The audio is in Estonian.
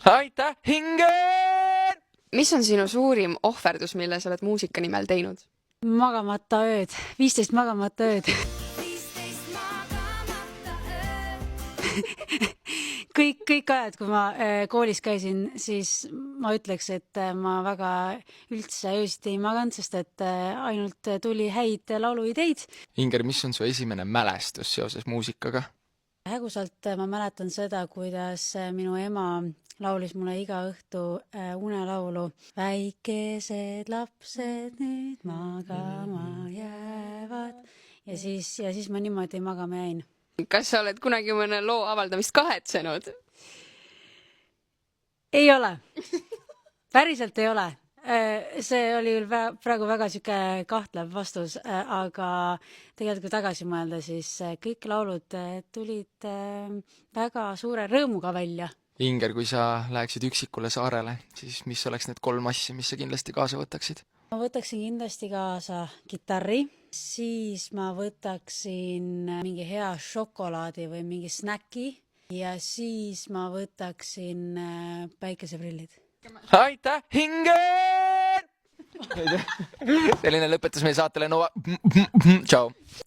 aitäh, hinged! Mis on sinu suurim ohverdus, mille sa oled muusika nimel teinud? Magamata ööd, 15 magamata ööd. kõik ajad, kui ma koolis käisin, siis ma ütleks, et ma väga üldse öösiti ei maganud, sest et ainult tuli häid lauluideid. Inger, mis on su esimene mälestus seoses muusikaga? Hägusalt ma mäletan seda, kuidas minu ema laulis mulle iga õhtu unelaulu. Väikesed lapsed nüüd magama jäävad. Ja siis ma niimoodi magama jäin. Kas sa oled kunagi mõne loo avaldamist kahetsenud? Ei ole. Päriselt ei ole. See oli praegu väga siuke kahtlev vastus, aga tegelikult kui tagasi mõelda, siis kõik laulud tulid väga suure rõõmuga välja. Inger, kui sa läheksid üksikule saarele, siis mis oleks need 3 asja, mis sa kindlasti kaasa võtaksid? Ma võtaksin kindlasti kaasa kitarri, siis ma võtaksin mingi hea šokolaadi või mingi snäki ja siis ma võtaksin päikeseprillid. Aitäh, hinged! Selline lõpetas meie saatele Nova. Tšau!